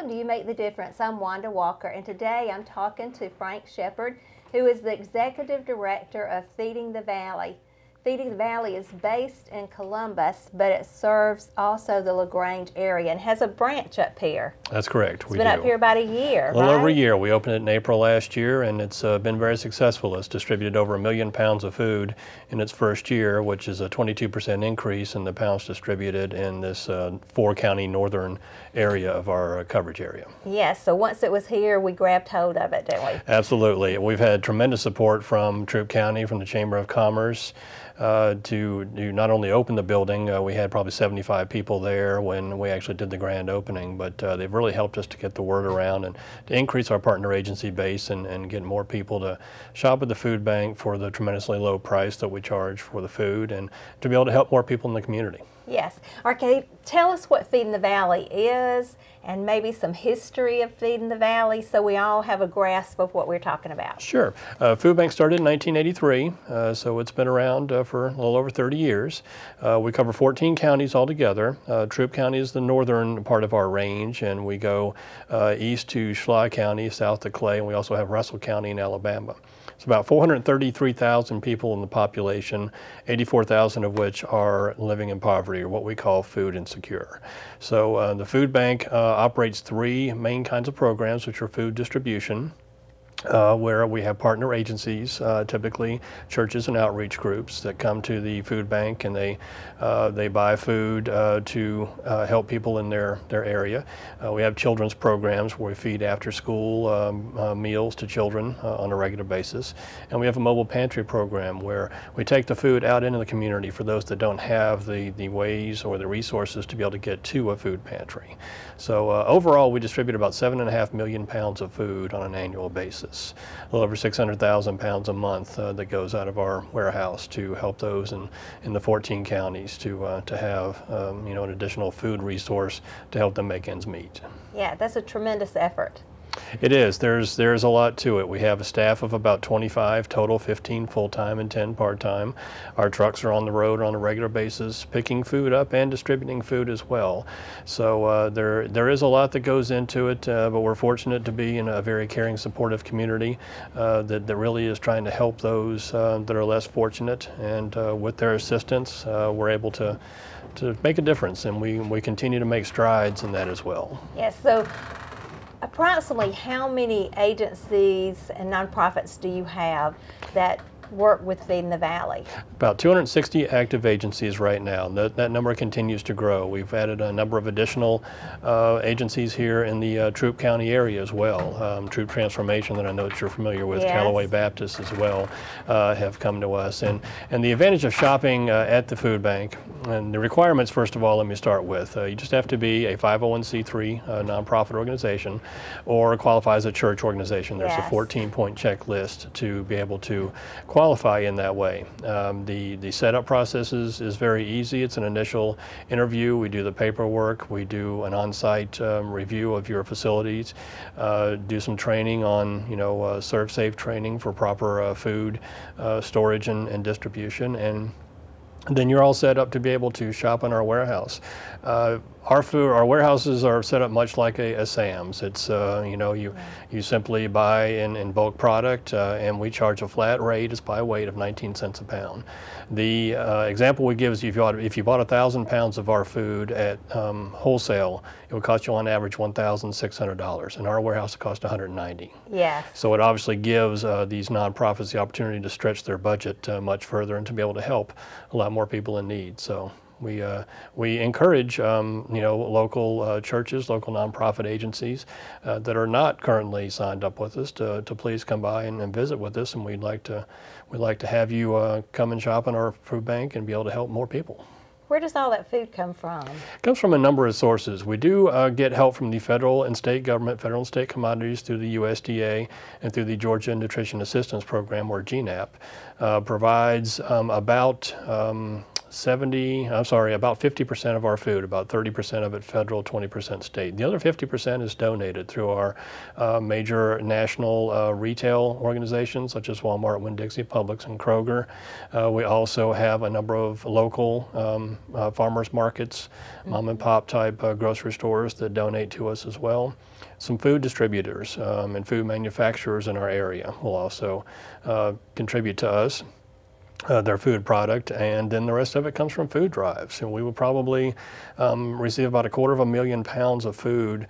Welcome to You Make the Difference. I'm Wanda Walker, and today I'm talking to Frank Shepard, who is the Executive Director of Feeding the Valley. Feeding the Valley is based in Columbus, but it serves also the LaGrange area and has a branch up here. That's correct. It's been up here about a year, A little over a year. We opened it in April last year, and it's been very successful. It's distributed over 1 million pounds of food in its first year, which is a 22% increase in the pounds distributed in this 4-county northern area of our coverage area. Yes, so once it was here, we grabbed hold of it, didn't we? Absolutely. We've had tremendous support from Troup County, from the Chamber of Commerce, to not only open the building. We had probably 75 people there when we actually did the grand opening, but they've really helped us to get the word around and to increase our partner agency base and get more people to shop at the food bank for the tremendously low price that we charge for the food, and to be able to help more people in the community. Yes. Okay, tell us what Feeding the Valley is and maybe some history of Feeding the Valley so we all have a grasp of what we're talking about. Sure. Food Bank started in 1983, so it's been around for a little over 30 years. We cover 14 counties altogether. Troup County is the northern part of our range, and we go east to Schley County, south to Clay, and we also have Russell County in Alabama. It's about 433,000 people in the population, 84,000 of which are living in poverty, or what we call food insecure. So the food bank operates 3 main kinds of programs, which are food distribution, where we have partner agencies, typically churches and outreach groups that come to the food bank, and they buy food to help people in their area. We have children's programs where we feed after school meals to children on a regular basis. And we have a mobile pantry program where we take the food out into the community for those that don't have the ways or the resources to be able to get to a food pantry. So overall, we distribute about 7.5 million pounds of food on an annual basis. A little over 600,000 pounds a month that goes out of our warehouse to help those in the 14 counties to have an additional food resource to help them make ends meet. Yeah, that's a tremendous effort. It is. There's a lot to it. We have a staff of about 25 total, 15 full-time and 10 part-time. Our trucks are on the road on a regular basis, picking food up and distributing food as well. So there is a lot that goes into it, but we're fortunate to be in a very caring, supportive community that really is trying to help those that are less fortunate, and with their assistance, we're able to make a difference, and we continue to make strides in that as well. Yes. So approximately how many agencies and nonprofits do you have that work with Feeding the Valley? About 260 active agencies right now. That number continues to grow. We've added a number of additional agencies here in the Troup County area as well. Troop Transformation, that I know that you're familiar with, yes. Callaway Baptist as well, have come to us. And the advantage of shopping at the food bank, and the requirements, first of all, let me start with. You just have to be a 501c3 nonprofit organization or qualify as a church organization. There's yes. a 14-point checklist to be able to qualify in that way. The setup process is very easy. It's an initial interview. We do the paperwork. We do an on-site review of your facilities, do some training on, serve safe training for proper food storage and distribution, and then you're all set up to be able to shop in our warehouse. Our warehouses are set up much like a Sam's. It's you simply buy in bulk product, and we charge a flat rate. It's by weight of 19 cents a pound. The example we give is if you bought 1,000 pounds of our food at wholesale, it would cost you on average $1,600. In our warehouse, it costs $190. Yeah. So it obviously gives these nonprofits the opportunity to stretch their budget much further and to be able to help a lot more people in need. So we encourage local churches, local nonprofit agencies that are not currently signed up with us to please come by and visit with us, and we'd like to have you come and shop in our food bank and be able to help more people. Where does all that food come from? It comes from a number of sources. We do get help from the federal and state government, federal and state commodities through the USDA and through the Georgia Nutrition Assistance Program, or GNAP, provides about about 50% of our food, about 30% of it federal, 20% state. The other 50% is donated through our major national retail organizations such as Walmart, Winn-Dixie, Publix, and Kroger. We also have a number of local farmers markets, mom and pop type grocery stores that donate to us as well. Some food distributors and food manufacturers in our area will also contribute to us. Their food product, and then the rest of it comes from food drives. And we will probably receive about 250,000 pounds of food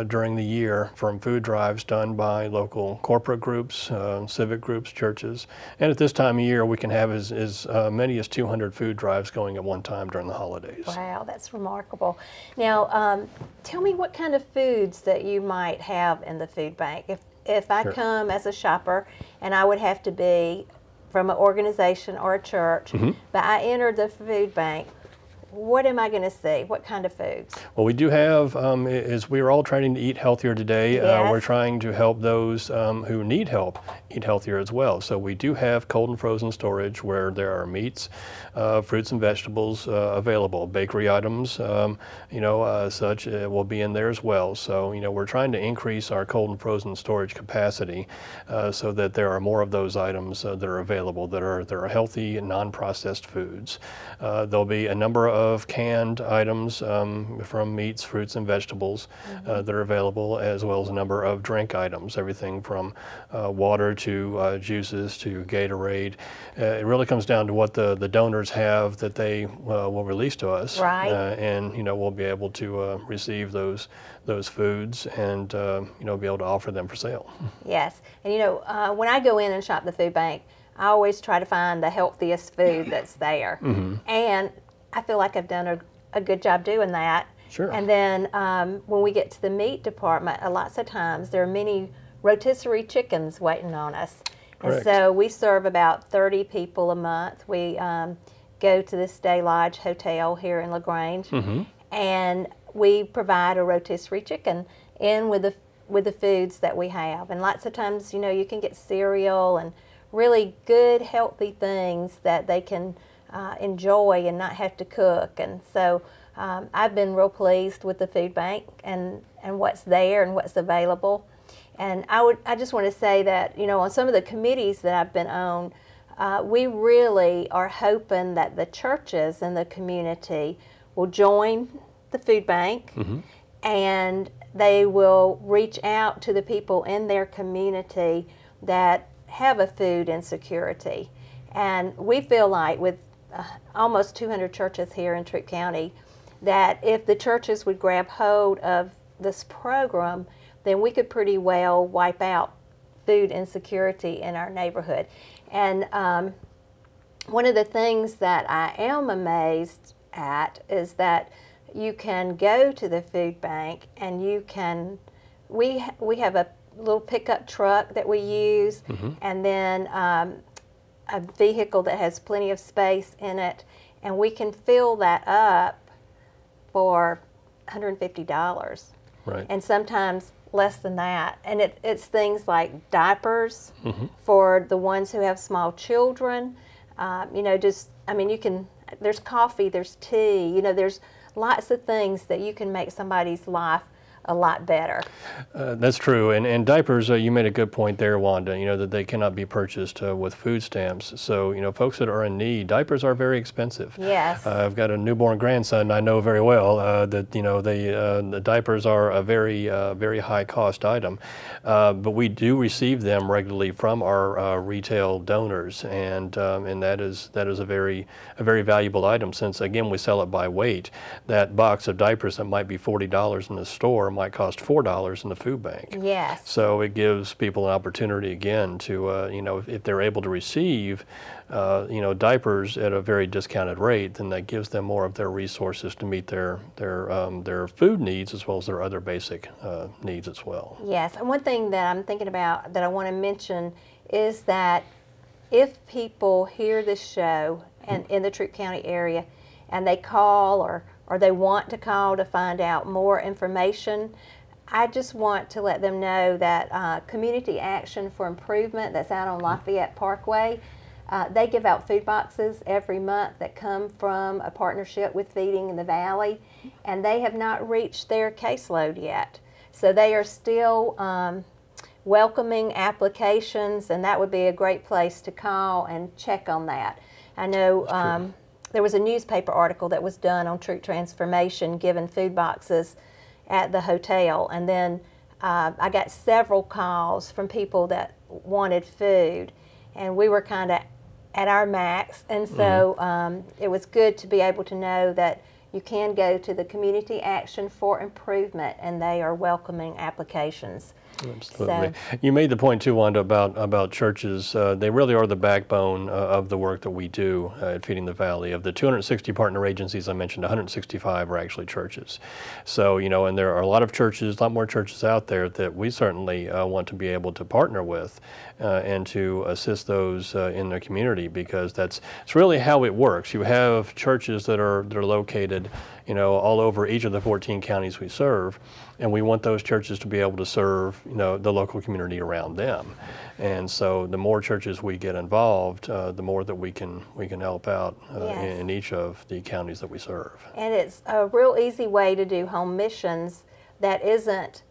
during the year from food drives done by local corporate groups, civic groups, churches. And at this time of year, we can have as many as 200 food drives going at one time during the holidays. Wow, that's remarkable. Now, tell me what kind of foods that you might have in the food bank. If I come as a shopper and I would have to be from an organization or a church, but I entered the food bank, what am I going to see? What kind of foods? Well, we do have, as we are all trying to eat healthier today, Yes. we're trying to help those who need help eat healthier as well. So we do have cold and frozen storage where there are meats, fruits and vegetables available. Bakery items, such will be in there as well. So, we're trying to increase our cold and frozen storage capacity so that there are more of those items that are available that are healthy and non-processed foods. There'll be a number of canned items from meats, fruits, and vegetables that are available, as well as a number of drink items, everything from water to juices to Gatorade. It really comes down to what the donors have that they will release to us, Right. And we'll be able to receive those foods and be able to offer them for sale. Yes, and when I go in and shop the food bank, I always try to find the healthiest food that's there, and I feel like I've done a good job doing that. Sure. And then when we get to the meat department, lots of times there are many rotisserie chickens waiting on us. Correct. And so we serve about 30 people a month. We go to the Stay Lodge Hotel here in LaGrange, and we provide a rotisserie chicken in with the foods that we have. And lots of times, you can get cereal and really good, healthy things that they can enjoy and not have to cook. And so I've been real pleased with the food bank and what's there and what's available. And I just want to say that, on some of the committees that I've been on, we really are hoping that the churches in the community will join the food bank, and they will reach out to the people in their community that have a food insecurity. And we feel like with almost 200 churches here in Troup County, that if the churches would grab hold of this program, then we could pretty well wipe out food insecurity in our neighborhood. And one of the things that I am amazed at is that you can go to the food bank and we have a little pickup truck that we use, and then a vehicle that has plenty of space in it, and we can fill that up for $150. Right. And sometimes less than that. And it's things like diapers for the ones who have small children. There's coffee, there's tea, there's lots of things that you can make somebody's life a lot better. That's true, and diapers, you made a good point there, Wanda, that they cannot be purchased with food stamps. So, folks that are in need, diapers are very expensive. Yes. I've got a newborn grandson, I know very well that, the diapers are a very, very high cost item. But we do receive them regularly from our retail donors, and that is a very valuable item, since, again, we sell it by weight. That box of diapers that might be $40 in the store might cost $4 in the food bank. Yes. So it gives people an opportunity again to, if they're able to receive, diapers at a very discounted rate, then that gives them more of their resources to meet their food needs as well as their other basic needs as well. Yes, and one thing that I'm thinking about that I want to mention is that if people hear this show and in the Troup County area and they call or they want to call to find out more information, I just want to let them know that Community Action for Improvement that's out on Lafayette Parkway, They give out food boxes every month that come from a partnership with Feeding the Valley, and they have not reached their caseload yet. So they are still welcoming applications, and that would be a great place to call and check on that. I know there was a newspaper article that was done on Troop Transformation giving food boxes at the hotel, and then I got several calls from people that wanted food, and we were kind of at our max, and so it was good to be able to know that you can go to the Community Action for Improvement, and they are welcoming applications. Absolutely. So, you made the point too, Wanda, about churches. They really are the backbone of the work that we do at Feeding the Valley. Of the 260 partner agencies I mentioned, 165 are actually churches. So, you know, and there are a lot of churches, a lot more churches out there that we certainly want to be able to partner with and to assist those in their community, because it's really how it works. You have churches that are located, you know, all over each of the 14 counties we serve, and we want those churches to be able to serve, you know, the local community around them. And so the more churches we get involved, the more that we can help out in each of the counties that we serve. And it's a real easy way to do home missions that isn't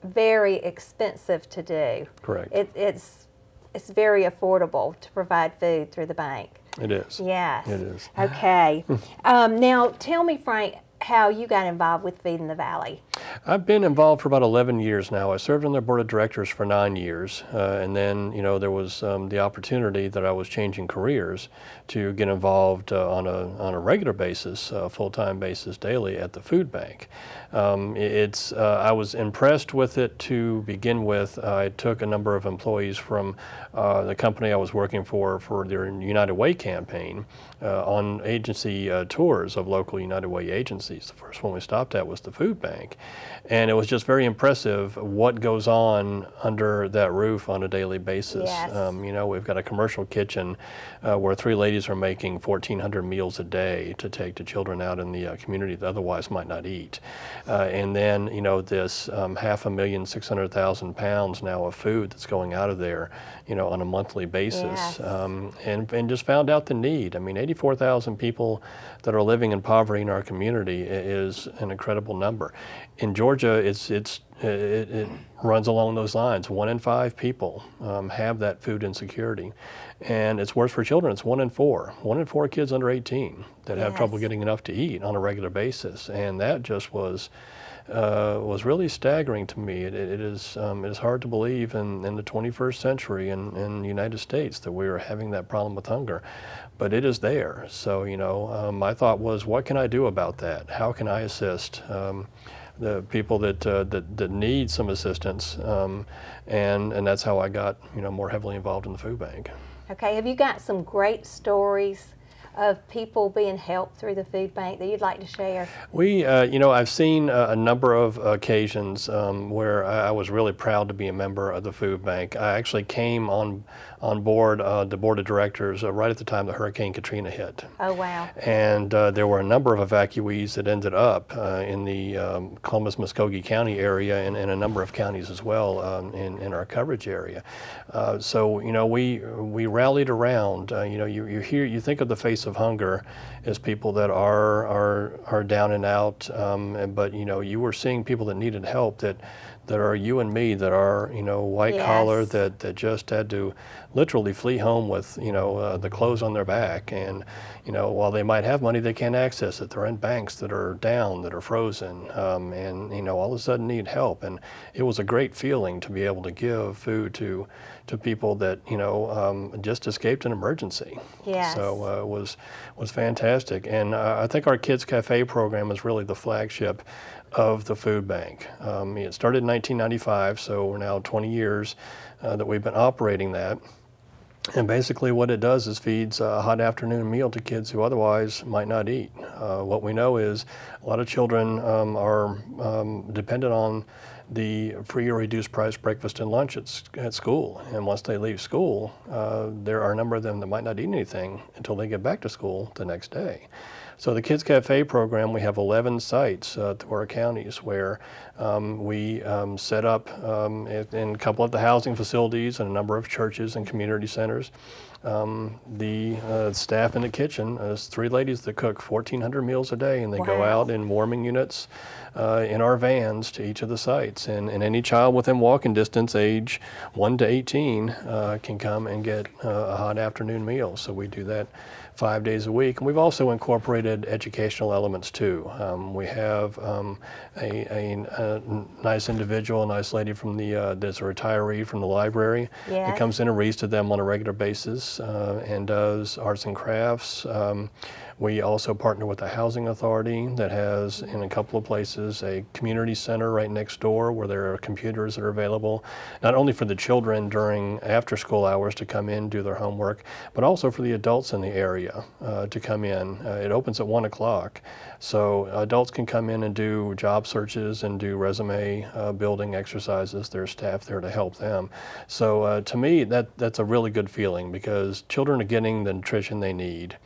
very expensive to do. Correct. It's very affordable to provide food through the bank. It is. Yes. It is. Okay. Now, tell me, Frank, how you got involved with Feeding the Valley. I've been involved for about 11 years now. I served on their board of directors for 9 years, and then, you know, there was the opportunity that I was changing careers to get involved on a regular basis, full-time basis daily at the food bank. I was impressed with it to begin with. I took a number of employees from the company I was working for their United Way campaign on agency tours of local United Way agencies. The first one we stopped at was the food bank. And it was just very impressive what goes on under that roof on a daily basis. Yes. You know, we've got a commercial kitchen where 3 ladies are making 1,400 meals a day to take to children out in the community that otherwise might not eat. And then, you know, this 500,600,000 pounds now of food that's going out of there, you know, on a monthly basis. Yes. And just found out the need. I mean, 84,000 people that are living in poverty in our community is an incredible number. In Georgia, it runs along those lines. 1 in 5 people have that food insecurity. And it's worse for children. It's 1 in 4. 1 in 4 kids under 18 that have trouble getting enough to eat on a regular basis. And that just was really staggering to me. It is hard to believe in the 21st century in the United States that we are having that problem with hunger, but it is there. So, you know, my thought was, what can I do about that? How can I assist the people that need some assistance? And that's how I got, you know, more heavily involved in the food bank. Okay, have you got some great stories of people being helped through the food bank that you'd like to share? We, you know, I've seen a number of occasions where I was really proud to be a member of the food bank. I actually came on board the board of directors right at the time that Hurricane Katrina hit. Oh, wow. And there were a number of evacuees that ended up in the Columbus-Muskogee County area and in a number of counties as well in our coverage area. So, you know, we rallied around. You know, you think of the face of hunger as people that are down and out, but, you know, you were seeing people that needed help that are you and me, that are, you know, white collar, that just had to literally flee home with, you know, the clothes on their back. And, you know, while they might have money, they can't access it. They're in banks that are down, that are frozen, and, you know, all of a sudden need help. And it was a great feeling to be able to give food to people that, you know, just escaped an emergency. Yes. So it was fantastic. And I think our Kids Cafe program is really the flagship of the food bank. It started in 1995, so we're now 20 years that we've been operating that. And basically what it does is feeds a hot afternoon meal to kids who otherwise might not eat. What we know is a lot of children are dependent on the free or reduced price breakfast and lunch at school. And once they leave school, there are a number of them that might not eat anything until they get back to school the next day. So the Kids Cafe program, we have 11 sites through our counties where we set up in a couple of the housing facilities and a number of churches and community centers. the staff in the kitchen is 3 ladies that cook 1,400 meals a day, and they go out in warming units in our vans to each of the sites. And any child within walking distance, age 1 to 18, can come and get a hot afternoon meal. So we do that 5 days a week. And we've also incorporated educational elements too. We have a nice individual, a nice lady from that's a retiree from the library that comes in and reads to them on a regular basis and does arts and crafts. We also partner with the housing authority that has, in a couple of places, a community center right next door where there are computers that are available, not only for the children during after school hours to come in, do their homework, but also for the adults in the area to come in. It opens at 1 o'clock, so adults can come in and do job searches and do resume building exercises. There's staff there to help them. So to me, that's a really good feeling, because children are getting the nutrition they need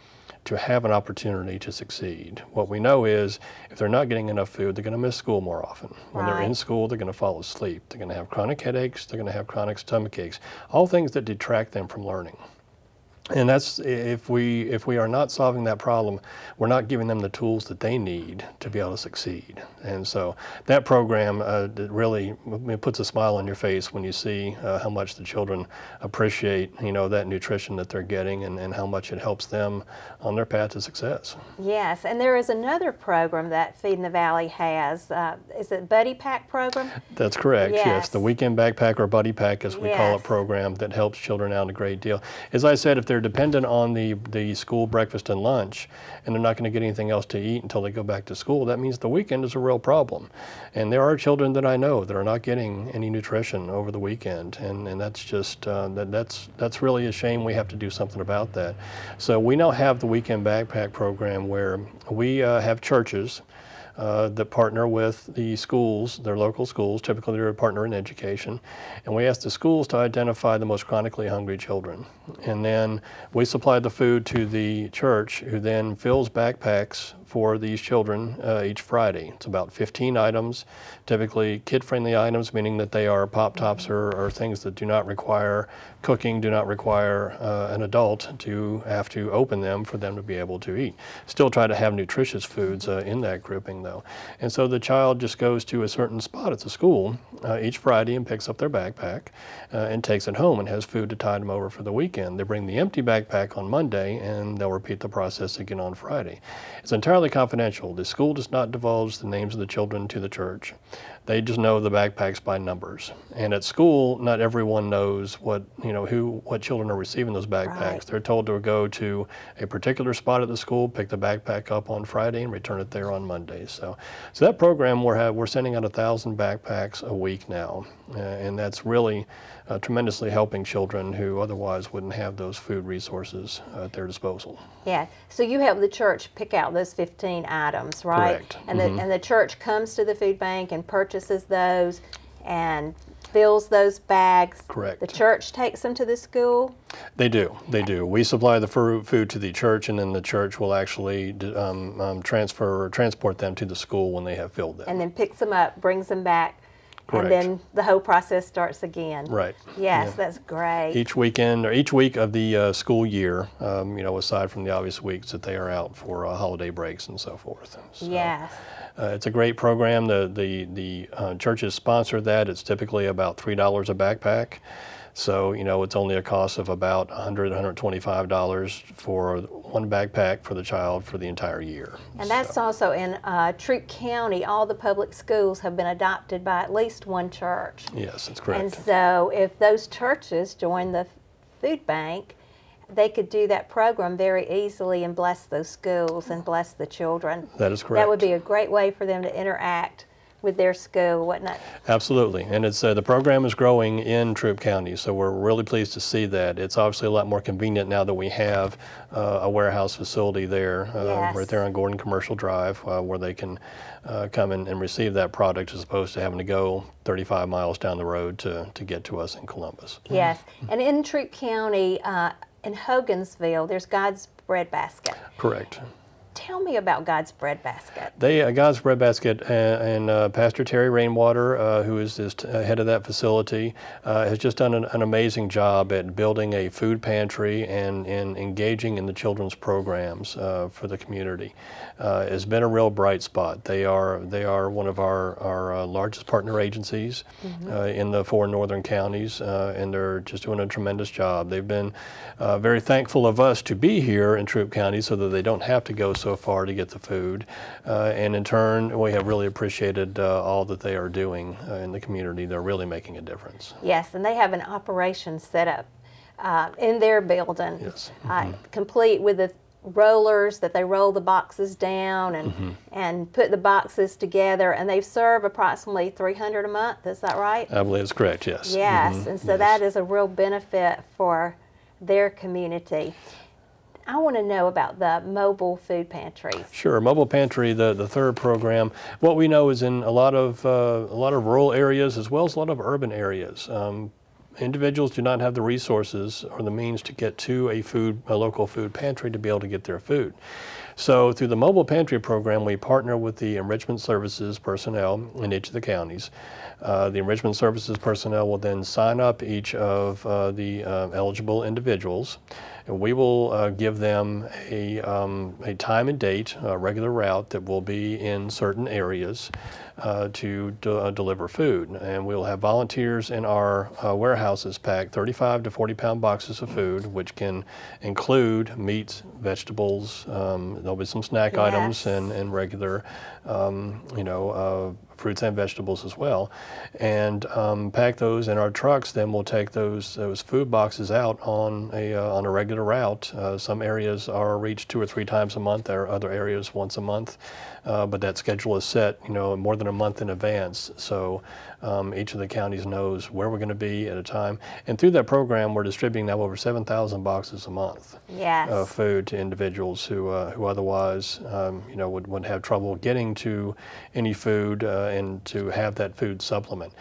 to have an opportunity to succeed. What we know is if they're not getting enough food, they're going to miss school more often. When they're in school, they're going to fall asleep. They're going to have chronic headaches. They're going to have chronic stomach aches, all things that detract them from learning. And that's, if we are not solving that problem, we're not giving them the tools that they need to be able to succeed. And so that program really puts a smile on your face when you see how much the children appreciate, that nutrition that they're getting, and how much it helps them on their path to success. Yes, and there is another program that Feeding the Valley has. Is it Buddy Pack program? That's correct, yes. The Weekend Backpack, or Buddy Pack as we call it, program that helps children out a great deal. As I said, if they're dependent on the school breakfast and lunch, and they're not going to get anything else to eat until they go back to school, that means the weekend is a real problem. And there are children that I know that are not getting any nutrition over the weekend, and that's just that's really a shame. We have to do something about that. So we now have the Weekend Backpack program, where we have churches that partner with the schools, their local schools. Typically they're a partner in education, and we ask the schools to identify the most chronically hungry children, and then we supply the food to the church, who then fills backpacks for these children each Friday. It's about 15 items, typically kid-friendly items, meaning that they are pop-tops or things that do not require cooking, do not require an adult to have to open them for them to be able to eat. Still try to have nutritious foods in that grouping though. And so the child just goes to a certain spot at the school each Friday and picks up their backpack and takes it home and has food to tide them over for the weekend. They bring the empty backpack on Monday, and they'll repeat the process again on Friday. It's entirely confidential. The school does not divulge the names of the children to the church. They just know the backpacks by numbers. And at school, not everyone knows what children are receiving those backpacks. They're told to go to a particular spot at the school, pick the backpack up on Friday, and return it there on Monday. So that program, we're sending out 1,000 backpacks a week now, and that's really tremendously helping children who otherwise wouldn't have those food resources at their disposal. Yeah, so you help the church pick out those 15 items, right? Correct. And, and the church comes to the food bank and purchases those and fills those bags. Correct. The church takes them to the school? They do. They do. We supply the food to the church, and then the church will actually transport them to the school when they have filled them. And then picks them up, brings them back. Correct. And then the whole process starts again. Right. Yes, that's great. Each weekend, or each week of the school year, aside from the obvious weeks that they are out for holiday breaks and so forth. So, yes. It's a great program. The churches sponsor that. It's typically about $3 a backpack. So, it's only a cost of about $100, $125 for one backpack for the child for the entire year. And that's also in Troup County. All the public schools have been adopted by at least one church. Yes, that's correct. And so if those churches join the food bank, they could do that program very easily and bless those schools and bless the children. That is correct. That would be a great way for them to interact with their school, wouldn't it? Absolutely, and it's the program is growing in Troup County, so we're really pleased to see that. It's obviously a lot more convenient now that we have a warehouse facility there, right there on Gordon Commercial Drive, where they can come in and receive that product, as opposed to having to go 35 miles down the road to get to us in Columbus. Yes, and in Troup County, in Hogansville, there's God's Bread Basket. Correct. tell me about God's Bread Basket. God's Bread Basket and Pastor Terry Rainwater, who is head of that facility, has just done an amazing job at building a food pantry and engaging in the children's programs for the community. It's been a real bright spot. They are one of our largest partner agencies in the 4 northern counties, and they're just doing a tremendous job. They've been very thankful of us to be here in Troup County so that they don't have to go so far to get the food. And in turn, we have really appreciated all that they are doing in the community. They're really making a difference. Yes, and they have an operation set up in their building, yes. Complete with the rollers that they roll the boxes down and put the boxes together, and they serve approximately 300 a month. Is that right? I believe it's correct, yes. Yes, and so that is a real benefit for their community. I want to know about the mobile food pantries. Sure, mobile pantry, the third program. What we know is in a lot of rural areas as well as a lot of urban areas. Individuals do not have the resources or the means to get to a local food pantry to be able to get their food. So through the mobile pantry program, we partner with the enrichment services personnel in each of the counties. The enrichment services personnel will then sign up each of the eligible individuals, and we will give them a time and date, a regular route that will be in certain areas to deliver food. And we'll have volunteers in our warehouses pack 35 to 40 pound boxes of food, which can include meats, vegetables, there'll be some snack items and regular, fruits and vegetables as well, and pack those in our trucks. Then we'll take those food boxes out on a regular route. Some areas are reached 2 or 3 times a month. There are other areas once a month, but that schedule is set, more than a month in advance. So each of the counties knows where we're going to be at a time. And through that program, we're distributing now over 7,000 boxes a month of food to individuals who otherwise, would have trouble getting to any food and to have that food supplement.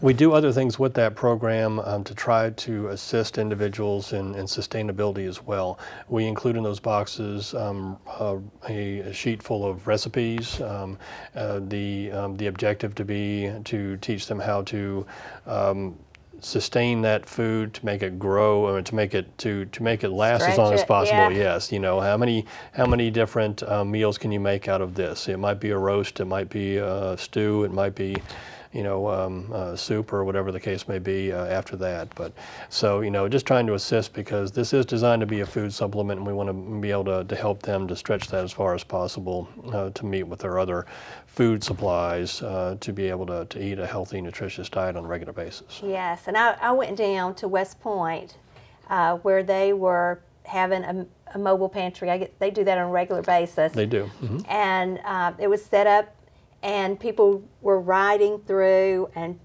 We do other things with that program to try to assist individuals in sustainability as well. We include in those boxes a sheet full of recipes. The objective to be to teach them how to sustain that food, to make it grow, or to make it last as long as possible. Yes, how many different meals can you make out of this? It might be a roast, it might be a stew, it might be soup or whatever the case may be after that. But so, just trying to assist, because this is designed to be a food supplement, and we want to be able to help them to stretch that as far as possible to meet with their other food supplies to be able to eat a healthy, nutritious diet on a regular basis. Yes, and I went down to West Point where they were having a mobile pantry. They do that on a regular basis. They do. And it was set up, and people were riding through and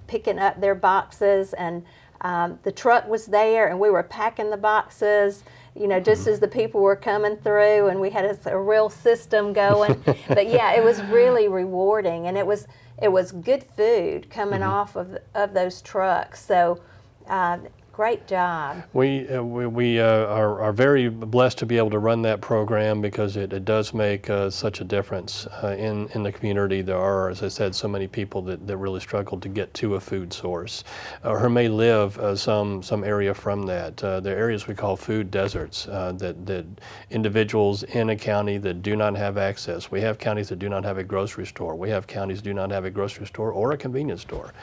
picking up their boxes, and the truck was there, and we were packing the boxes, just as the people were coming through, and we had a real system going. But yeah, it was really rewarding, and it was good food coming off of those trucks. So great job. We are very blessed to be able to run that program, because it does make such a difference in the community. There are, as I said, so many people that really struggle to get to a food source, or may live some area from that. There are areas we call food deserts, that individuals in a county that do not have access. We have counties that do not have a grocery store. We have counties that do not have a grocery store or a convenience store.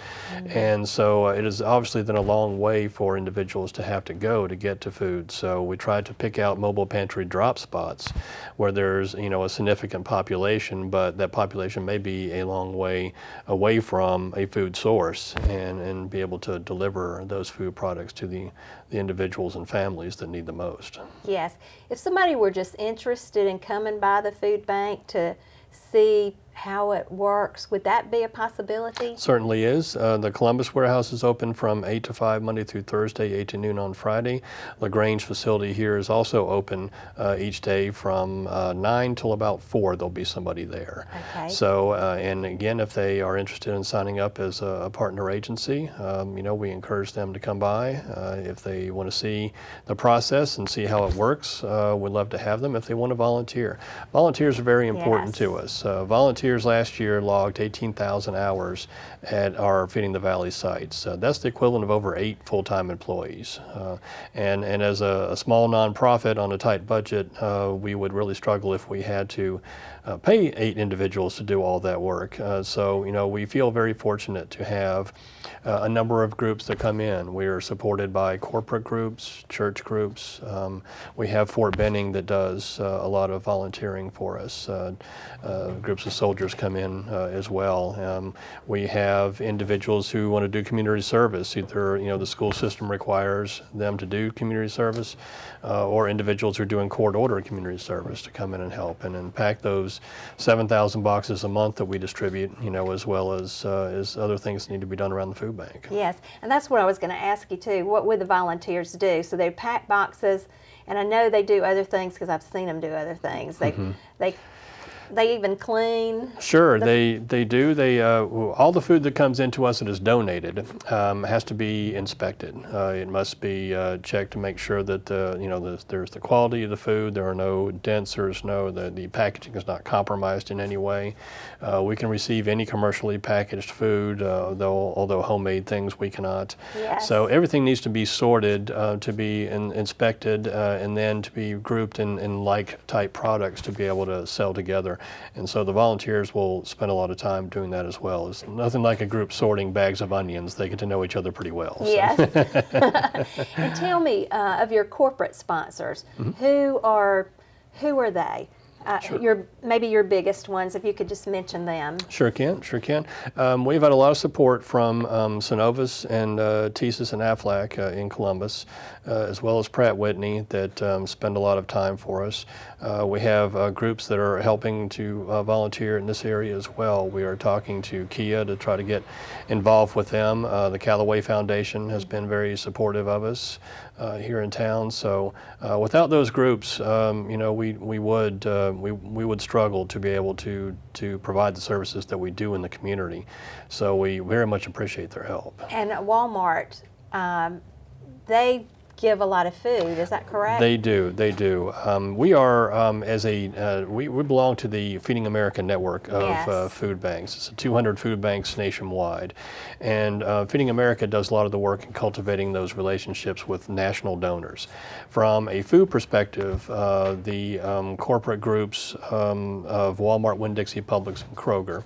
And so it is obviously then a long way for individuals to have to go to get to food. So we try to pick out mobile pantry drop spots where there's a significant population, but that population may be a long way away from a food source, and be able to deliver those food products to the individuals and families that need the most. Yes. If somebody were just interested in coming by the food bank to see how it works. Would that be a possibility? Certainly is. The Columbus warehouse is open from 8 to 5 Monday through Thursday, 8 to noon on Friday. LaGrange facility here is also open each day from 9 till about 4. There'll be somebody there. Okay. So, and again, if they are interested in signing up as a partner agency, you know, we encourage them to come by. If they want to see the process and see how it works, we'd love to have them. If they want to volunteer, volunteers are very important to us. Volunteers last year logged 18,000 hours at our Feeding the Valley sites. That's the equivalent of over 8 full-time employees. And as a small nonprofit on a tight budget, we would really struggle if we had to pay 8 individuals to do all that work. So, you know, we feel very fortunate to have a number of groups that come in. We are supported by corporate groups, church groups. We have Fort Benning that does a lot of volunteering for us. Groups of soldiers come in as well. We have individuals who want to do community service. Either, you know, the school system requires them to do community service, or individuals who are doing court order community service to come in and help and pack those 7,000 boxes a month that we distribute, you know, as well as other things that need to be done around the food bank. Yes, and that's what I was going to ask you too. What would the volunteers do? So they pack boxes, and I know they do other things because I've seen them do other things. They even clean. Sure, they do. All the food that comes into us that is donated has to be inspected. It must be checked to make sure that you know, there's the quality of the food. There are no dents. The packaging is not compromised in any way. We can receive any commercially packaged food, although homemade things we cannot. Yes. So everything needs to be sorted, to be inspected, and then to be grouped in like type products to be able to sell together. And so the volunteers will spend a lot of time doing that as well. It's nothing like a group sorting bags of onions. They get to know each other pretty well. So. Yes. And tell me of your corporate sponsors. Who are they? Sure. Maybe your biggest ones, if you could just mention them. Sure can. We've had a lot of support from Synovus and TSYS and Aflac in Columbus, as well as Pratt Whitney that spend a lot of time for us. We have groups that are helping to volunteer in this area as well. We are talking to Kia to try to get involved with them. The Callaway Foundation has been very supportive of us here in town. So without those groups, you know, we would struggle to be able to provide the services that we do in the community. So we very much appreciate their help. And at Walmart, they give a lot of food, is that correct? They do. We are, we belong to the Feeding America network of food banks. It's 200 food banks nationwide. And Feeding America does a lot of the work in cultivating those relationships with national donors. From a food perspective, the corporate groups of Walmart, Winn-Dixie, Publix, and Kroger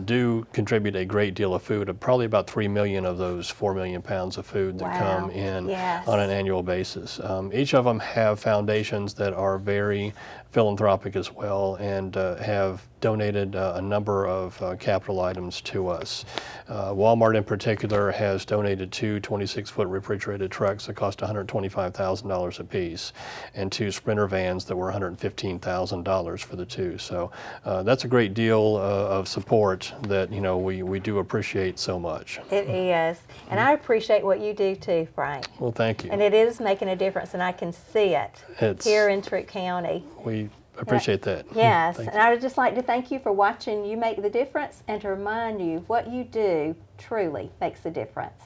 do contribute a great deal of food, probably about 3 million of those 4 million pounds of food that come in on an annual basis. Each of them have foundations that are very philanthropic as well and have donated a number of capital items to us. Walmart in particular has donated 2 26-foot refrigerated trucks that cost $125,000 a piece and 2 Sprinter vans that were $115,000 for the 2. So that's a great deal of support that, you know, we do appreciate so much. It is. And I appreciate what you do too, Frank. Well, thank you. And it is making a difference, and I can see it here in Trick County. We appreciate that. Yes, and I would just like to thank you for watching You Make the Difference and to remind you what you do truly makes a difference.